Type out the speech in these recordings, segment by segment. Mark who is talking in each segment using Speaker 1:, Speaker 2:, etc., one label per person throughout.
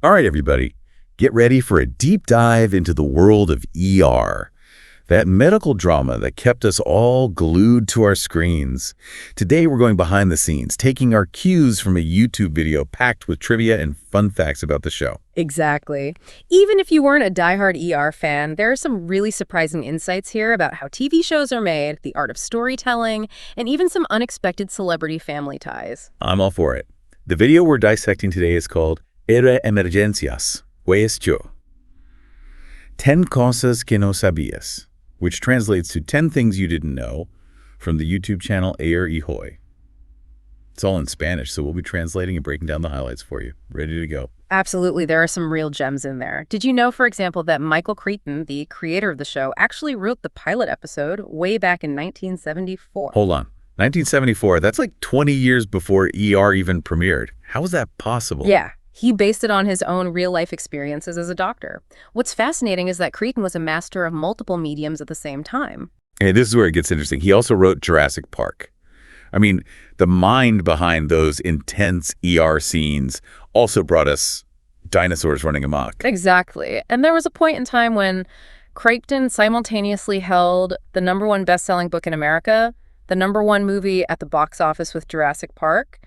Speaker 1: All right, everybody, get ready for a deep dive into the world of ER, that medical drama that kept us all glued to our screens. Today, we're going behind the scenes, taking our cues from a YouTube video packed with trivia and fun facts about the show.
Speaker 2: Exactly. Even if you weren't a diehard ER fan, there are some really surprising insights here about how TV shows are made, the art of storytelling, and even some unexpected celebrity family ties.
Speaker 1: I'm all for it. The video we're dissecting today is called Era Emergencias, Huellas Yo. 10 Cosas que no sabías, which translates to 10 things you didn't know, from the YouTube channel Ayer y Hoy. It's all in Spanish, so we'll be translating and breaking down the highlights for you. Ready to go.
Speaker 2: Absolutely, there are some real gems in there. Did you know, for example, that Michael Crichton, the creator of the show, actually wrote the pilot episode way back in 1974?
Speaker 1: Hold on. 1974, that's like 20 years before ER even premiered. How is that possible?
Speaker 2: Yeah. He based it on his own real-life experiences as a doctor. What's fascinating is that Crichton was a master of multiple mediums at the same time.
Speaker 1: Hey, this is where it gets interesting. He also wrote Jurassic Park. I mean, the mind behind those intense ER scenes also brought us dinosaurs running amok.
Speaker 2: Exactly. And there was a point in time when Crichton simultaneously held the #1 best-selling book in America, the #1 movie at the box office with Jurassic Park,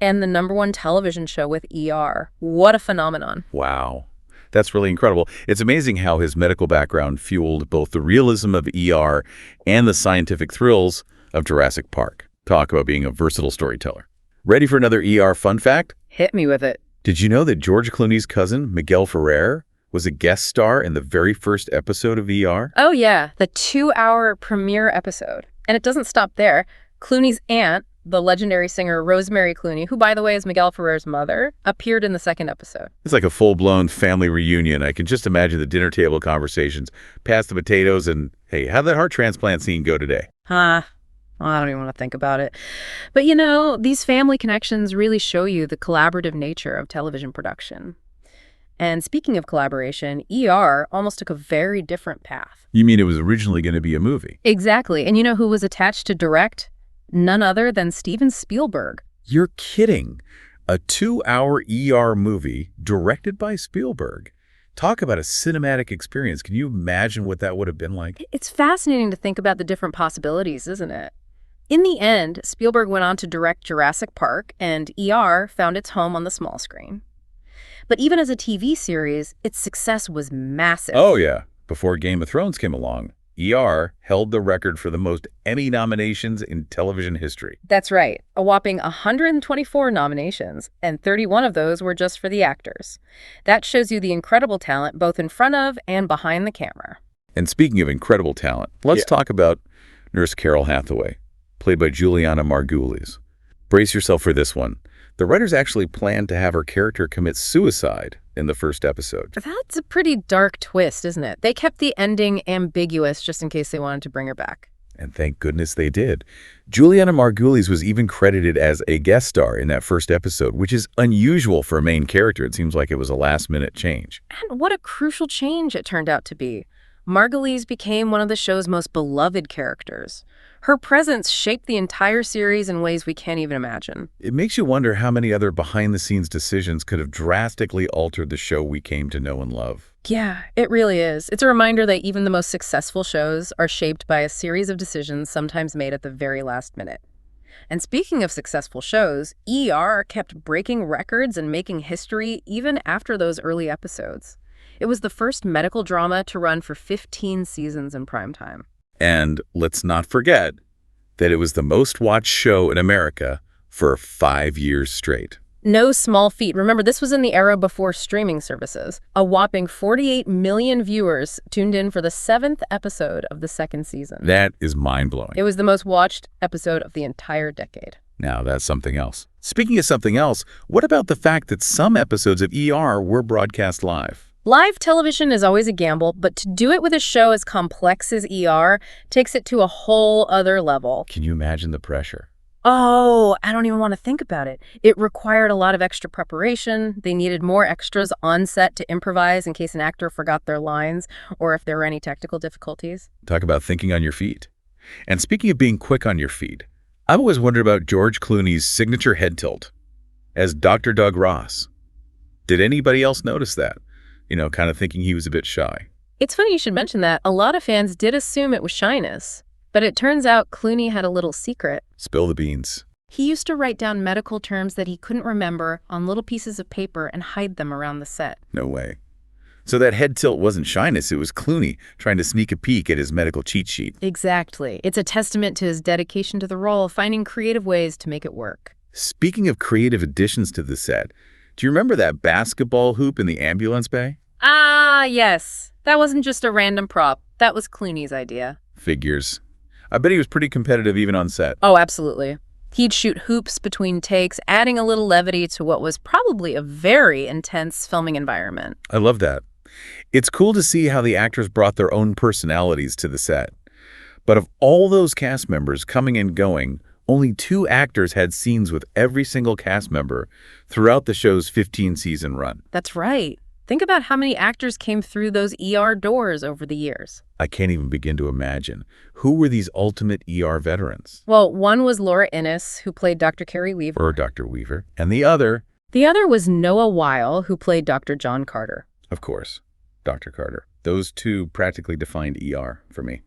Speaker 2: and the #1 television show with ER. What a phenomenon.
Speaker 1: Wow. That's really incredible. It's amazing how his medical background fueled both the realism of ER and the scientific thrills of Jurassic Park. Talk about being a versatile storyteller. Ready for another ER fun fact?
Speaker 2: Hit me with it.
Speaker 1: Did you know that George Clooney's cousin, Miguel Ferrer, was a guest star in the very first episode of ER?
Speaker 2: Oh yeah, the 2-hour premiere episode. And it doesn't stop there. Clooney's aunt, the legendary singer Rosemary Clooney, who, by the way, is Miguel Ferrer's mother, appeared in the second episode.
Speaker 1: It's like a full-blown family reunion. I can just imagine the dinner table conversations, pass the potatoes, and, hey, how'd that heart transplant scene go today?
Speaker 2: Well, I don't even want to think about it. But you know, these family connections really show you the collaborative nature of television production. And speaking of collaboration, ER almost took a very different path.
Speaker 1: You mean it was originally going to be a movie?
Speaker 2: Exactly. And you know who was attached to direct? None other than Steven Spielberg.
Speaker 1: You're kidding. A 2-hour ER movie directed by Spielberg. Talk about a cinematic experience. Can you imagine what that would have been like?
Speaker 2: It's fascinating to think about the different possibilities, isn't it? In the end, Spielberg went on to direct Jurassic Park, and ER found its home on the small screen. But even as a TV series, its success was massive.
Speaker 1: Oh, yeah. Before Game of Thrones came along, ER held the record for the most Emmy nominations in television history.
Speaker 2: That's right. A whopping 124 nominations, and 31 of those were just for the actors. That shows you the incredible talent both in front of and behind the camera.
Speaker 1: And speaking of incredible talent, let's talk about Nurse Carol Hathaway, played by Juliana Margulies. Brace yourself for this one. The writers actually planned to have her character commit suicide in the first episode.
Speaker 2: That's a pretty dark twist, isn't it? They kept the ending ambiguous just in case they wanted to bring her back.
Speaker 1: And thank goodness they did. Juliana Margulies was even credited as a guest star in that first episode, which is unusual for a main character. It seems like it was a last-minute change.
Speaker 2: And what a crucial change it turned out to be. Margulies became one of the show's most beloved characters. Her presence shaped the entire series in ways we can't even imagine.
Speaker 1: It makes you wonder how many other behind-the-scenes decisions could have drastically altered the show we came to know and love.
Speaker 2: Yeah, it really is. It's a reminder that even the most successful shows are shaped by a series of decisions sometimes made at the very last minute. And speaking of successful shows, ER kept breaking records and making history even after those early episodes. It was the first medical drama to run for 15 seasons in primetime.
Speaker 1: And let's not forget that it was the most watched show in America for 5 years straight.
Speaker 2: No small feat. Remember, this was in the era before streaming services. A whopping 48 million viewers tuned in for the 7th episode of the second season.
Speaker 1: That is mind-blowing.
Speaker 2: It was the most watched episode of the entire decade.
Speaker 1: Now, that's something else. Speaking of something else, what about the fact that some episodes of ER were broadcast live?
Speaker 2: Live television is always a gamble, but to do it with a show as complex as ER takes it to a whole other level.
Speaker 1: Can you imagine the pressure?
Speaker 2: Oh, I don't even want to think about it. It required a lot of extra preparation. They needed more extras on set to improvise in case an actor forgot their lines or if there were any technical difficulties.
Speaker 1: Talk about thinking on your feet. And speaking of being quick on your feet, I've always wondered about George Clooney's signature head tilt as Dr. Doug Ross. Did anybody else notice that? Kind of thinking he was a bit shy.
Speaker 2: It's funny you should mention that. A lot of fans did assume it was shyness, but it turns out Clooney had a little secret.
Speaker 1: Spill the beans.
Speaker 2: He used to write down medical terms that he couldn't remember on little pieces of paper and hide them around the set.
Speaker 1: No way. So that head tilt wasn't shyness, it was Clooney trying to sneak a peek at his medical cheat sheet.
Speaker 2: Exactly. It's a testament to his dedication to the role, finding creative ways to make it work.
Speaker 1: Speaking of creative additions to the set, do you remember that basketball hoop in the ambulance bay?
Speaker 2: Ah, yes. That wasn't just a random prop. That was Clooney's idea.
Speaker 1: Figures. I bet he was pretty competitive even on set.
Speaker 2: Oh, absolutely. He'd shoot hoops between takes, adding a little levity to what was probably a very intense filming environment.
Speaker 1: I love that. It's cool to see how the actors brought their own personalities to the set. But of all those cast members coming and going, only 2 actors had scenes with every single cast member throughout the show's 15-season run.
Speaker 2: That's right. Think about how many actors came through those ER doors over the years.
Speaker 1: I can't even begin to imagine. Who were these ultimate ER veterans?
Speaker 2: Well, one was Laura Innes, who played Dr. Carrie Weaver.
Speaker 1: Or Dr. Weaver. And the other?
Speaker 2: The other was Noah Weil, who played Dr. John Carter.
Speaker 1: Of course, Dr. Carter. Those 2 practically defined ER for me.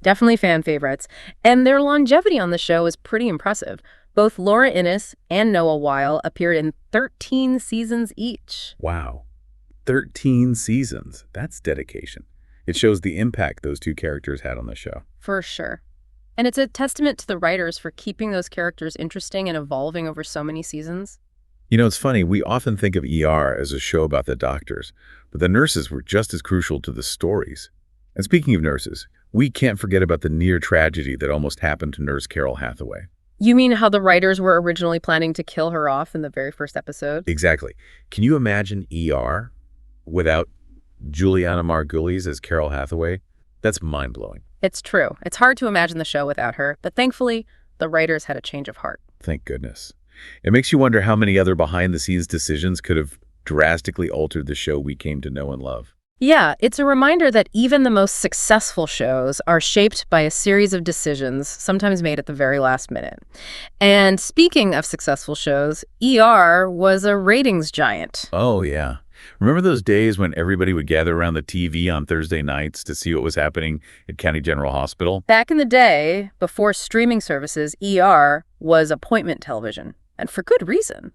Speaker 2: Definitely fan favorites. And their longevity on the show is pretty impressive. Both Laura Innes and Noah Weil appeared in 13 seasons each.
Speaker 1: Wow. 13 seasons. That's dedication. It shows the impact those 2 characters had on the show.
Speaker 2: For sure. And it's a testament to the writers for keeping those characters interesting and evolving over so many seasons.
Speaker 1: It's funny, we often think of ER as a show about the doctors, but the nurses were just as crucial to the stories. And speaking of nurses, we can't forget about the near tragedy that almost happened to Nurse Carol Hathaway.
Speaker 2: You mean how the writers were originally planning to kill her off in the very first episode?
Speaker 1: Exactly. Can you imagine ER without Juliana Margulies as Carol Hathaway? That's mind-blowing.
Speaker 2: It's true. It's hard to imagine the show without her, but thankfully, the writers had a change of heart.
Speaker 1: Thank goodness. It makes you wonder how many other behind-the-scenes decisions could have drastically altered the show we came to know and love.
Speaker 2: Yeah, it's a reminder that even the most successful shows are shaped by a series of decisions, sometimes made at the very last minute. And speaking of successful shows, ER was a ratings giant.
Speaker 1: Oh, yeah. Remember those days when everybody would gather around the TV on Thursday nights to see what was happening at County General Hospital?
Speaker 2: Back in the day, before streaming services, ER was appointment television, and for good reason.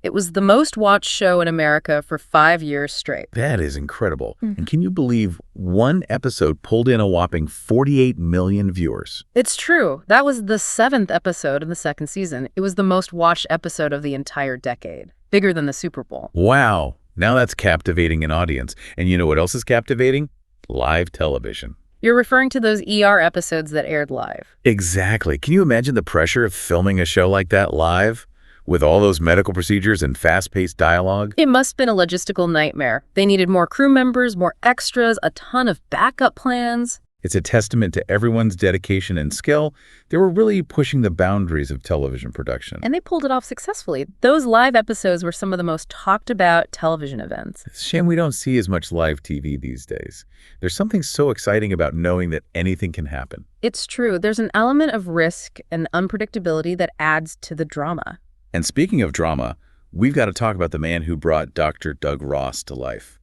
Speaker 2: It was the most watched show in America for 5 years straight.
Speaker 1: That is incredible. And can you believe one episode pulled in a whopping 48 million viewers?
Speaker 2: It's true. That was the 7th episode of the 2nd season. It was the most watched episode of the entire decade, bigger than the Super Bowl.
Speaker 1: Wow. Now that's captivating an audience. And you know what else is captivating? Live television.
Speaker 2: You're referring to those ER episodes that aired live.
Speaker 1: Exactly. Can you imagine the pressure of filming a show like that live? With all those medical procedures and fast-paced dialogue?
Speaker 2: It must have been a logistical nightmare. They needed more crew members, more extras, a ton of backup plans.
Speaker 1: It's a testament to everyone's dedication and skill. They were really pushing the boundaries of television production.
Speaker 2: And they pulled it off successfully. Those live episodes were some of the most talked about television events.
Speaker 1: It's a shame we don't see as much live TV these days. There's something so exciting about knowing that anything can happen.
Speaker 2: It's true. There's an element of risk and unpredictability that adds to the drama.
Speaker 1: And speaking of drama, we've got to talk about the man who brought Dr. Doug Ross to life.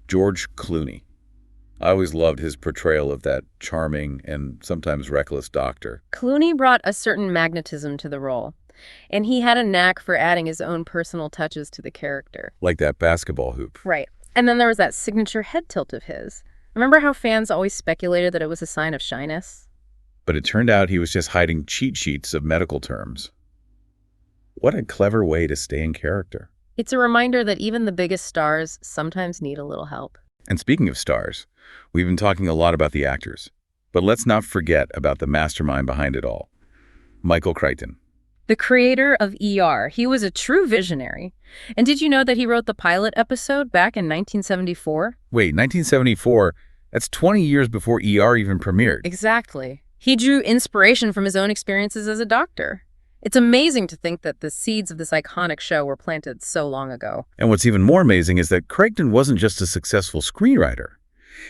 Speaker 1: George Clooney. I always loved his portrayal of that charming and sometimes reckless doctor.
Speaker 2: Clooney brought a certain magnetism to the role, and he had a knack for adding his own personal touches to the character.
Speaker 1: Like that basketball hoop.
Speaker 2: Right. And then there was that signature head tilt of his. Remember how fans always speculated that it was a sign of shyness?
Speaker 1: But it turned out he was just hiding cheat sheets of medical terms. What a clever way to stay in character.
Speaker 2: It's a reminder that even the biggest stars sometimes need a little help.
Speaker 1: And speaking of stars, we've been talking a lot about the actors, but let's not forget about the mastermind behind it all, Michael Crichton.
Speaker 2: The creator of ER. He was a true visionary. And did you know that he wrote the pilot episode back in 1974?
Speaker 1: Wait, 1974? That's 20 years before ER even premiered.
Speaker 2: Exactly. He drew inspiration from his own experiences as a doctor. It's amazing to think that the seeds of this iconic show were planted so long ago.
Speaker 1: And what's even more amazing is that Crichton wasn't just a successful screenwriter.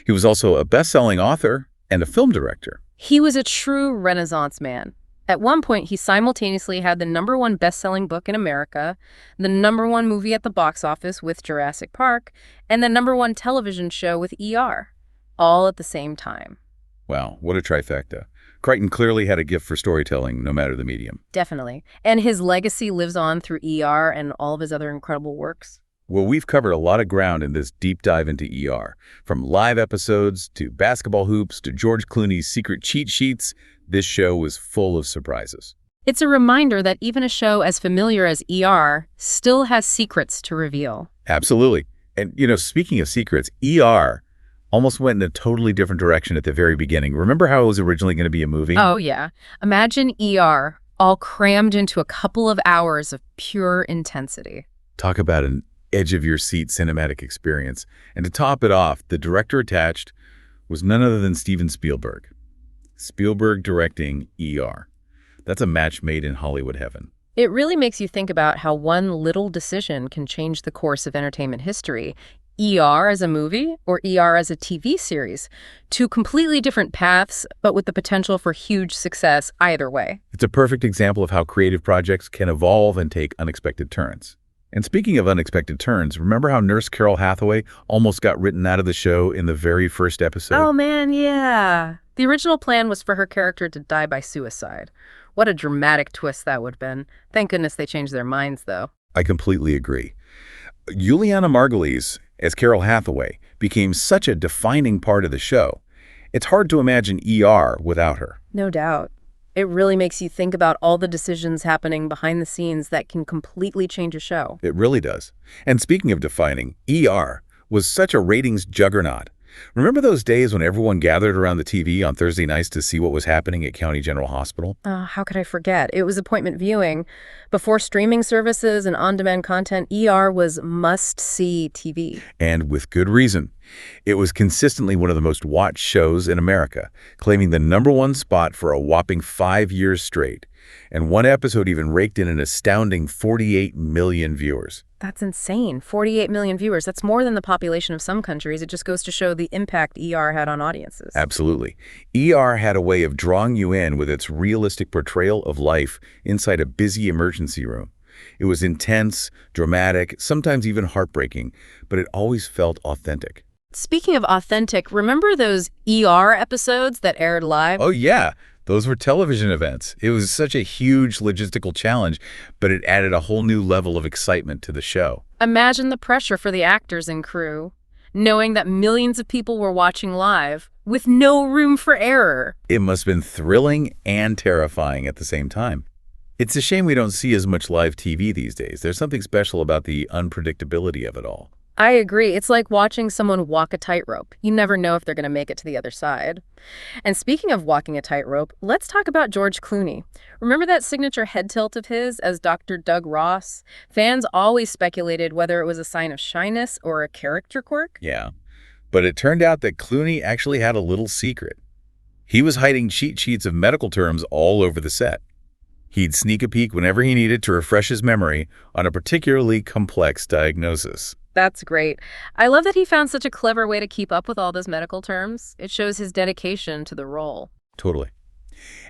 Speaker 1: He was also a best-selling author and a film director.
Speaker 2: He was a true Renaissance man. At one point, he simultaneously had the #1 best-selling book in America, the #1 movie at the box office with Jurassic Park, and the #1 television show with ER, all at the same time.
Speaker 1: Wow, what a trifecta. Crichton clearly had a gift for storytelling, no matter the medium.
Speaker 2: Definitely. And his legacy lives on through ER and all of his other incredible works.
Speaker 1: Well, we've covered a lot of ground in this deep dive into ER. From live episodes to basketball hoops to George Clooney's secret cheat sheets, this show was full of surprises.
Speaker 2: It's a reminder that even a show as familiar as ER still has secrets to reveal.
Speaker 1: Absolutely. And, speaking of secrets, ER almost went in a totally different direction at the very beginning. Remember how it was originally going to be a movie?
Speaker 2: Oh, yeah. Imagine ER all crammed into a couple of hours of pure intensity.
Speaker 1: Talk about an edge-of-your-seat cinematic experience. And to top it off, the director attached was none other than Steven Spielberg. Spielberg directing ER. That's a match made in Hollywood heaven.
Speaker 2: It really makes you think about how one little decision can change the course of entertainment history. ER as a movie or ER as a TV series. Two completely different paths, but with the potential for huge success either way.
Speaker 1: It's a perfect example of how creative projects can evolve and take unexpected turns. And speaking of unexpected turns, remember how Nurse Carol Hathaway almost got written out of the show in the very first episode?
Speaker 2: Oh man, yeah. The original plan was for her character to die by suicide. What a dramatic twist that would have been. Thank goodness they changed their minds, though.
Speaker 1: I completely agree. Juliana Margulies, as Carol Hathaway, became such a defining part of the show. It's hard to imagine ER without her.
Speaker 2: No doubt. It really makes you think about all the decisions happening behind the scenes that can completely change a show.
Speaker 1: It really does. And speaking of defining, ER was such a ratings juggernaut. Remember those days when everyone gathered around the TV on Thursday nights to see what was happening at County General Hospital?
Speaker 2: How could I forget? It was appointment viewing. Before streaming services and on-demand content, ER was must-see TV.
Speaker 1: And with good reason. It was consistently one of the most watched shows in America, claiming the #1 spot for a whopping 5 years straight. And one episode even raked in an astounding 48 million viewers.
Speaker 2: That's insane. 48 million viewers. That's more than the population of some countries. It just goes to show the impact ER had on audiences.
Speaker 1: Absolutely. ER had a way of drawing you in with its realistic portrayal of life inside a busy emergency room. It was intense, dramatic, sometimes even heartbreaking, but it always felt authentic.
Speaker 2: Speaking of authentic, remember those ER episodes that aired live?
Speaker 1: Oh, yeah. Those were television events. It was such a huge logistical challenge, but it added a whole new level of excitement to the show.
Speaker 2: Imagine the pressure for the actors and crew, knowing that millions of people were watching live with no room for error.
Speaker 1: It must have been thrilling and terrifying at the same time. It's a shame we don't see as much live TV these days. There's something special about the unpredictability of it all.
Speaker 2: I agree. It's like watching someone walk a tightrope. You never know if they're going to make it to the other side. And speaking of walking a tightrope, let's talk about George Clooney. Remember that signature head tilt of his as Dr. Doug Ross? Fans always speculated whether it was a sign of shyness or a character quirk.
Speaker 1: Yeah, but it turned out that Clooney actually had a little secret. He was hiding cheat sheets of medical terms all over the set. He'd sneak a peek whenever he needed to refresh his memory on a particularly complex diagnosis.
Speaker 2: That's great. I love that he found such a clever way to keep up with all those medical terms. It shows his dedication to the role.
Speaker 1: Totally.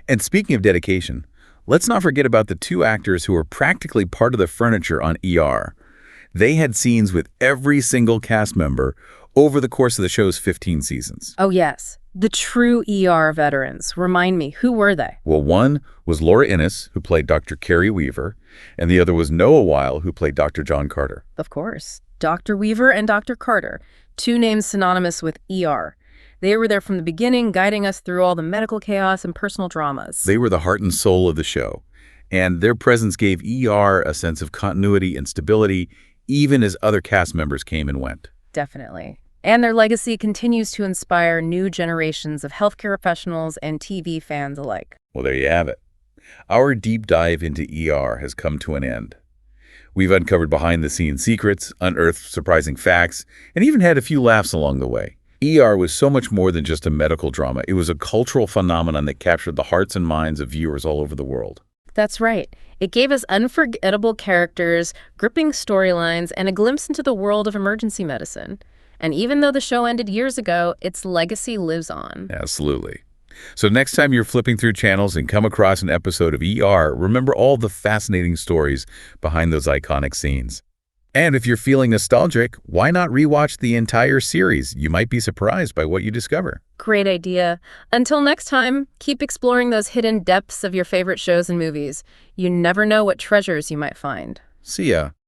Speaker 1: And speaking of dedication, let's not forget about the two actors who were practically part of the furniture on ER. They had scenes with every single cast member over the course of the show's 15 seasons.
Speaker 2: Oh, yes. The true ER veterans. Remind me, who were they?
Speaker 1: Well, one was Laura Innes, who played Dr. Carrie Weaver, and the other was Noah Weil, who played Dr. John Carter.
Speaker 2: Of course. Dr. Weaver and Dr. Carter, two names synonymous with ER. They were there from the beginning, guiding us through all the medical chaos and personal dramas.
Speaker 1: They were the heart and soul of the show, and their presence gave ER a sense of continuity and stability, even as other cast members came and went.
Speaker 2: Definitely. And their legacy continues to inspire new generations of healthcare professionals and TV fans alike.
Speaker 1: Well, there you have it. Our deep dive into ER has come to an end. We've uncovered behind-the-scenes secrets, unearthed surprising facts, and even had a few laughs along the way. ER was so much more than just a medical drama. It was a cultural phenomenon that captured the hearts and minds of viewers all over the world.
Speaker 2: That's right. It gave us unforgettable characters, gripping storylines, and a glimpse into the world of emergency medicine. And even though the show ended years ago, its legacy lives on.
Speaker 1: Absolutely. So next time you're flipping through channels and come across an episode of ER, remember all the fascinating stories behind those iconic scenes. And if you're feeling nostalgic, why not rewatch the entire series? You might be surprised by what you discover.
Speaker 2: Great idea. Until next time, keep exploring those hidden depths of your favorite shows and movies. You never know what treasures you might find.
Speaker 1: See ya.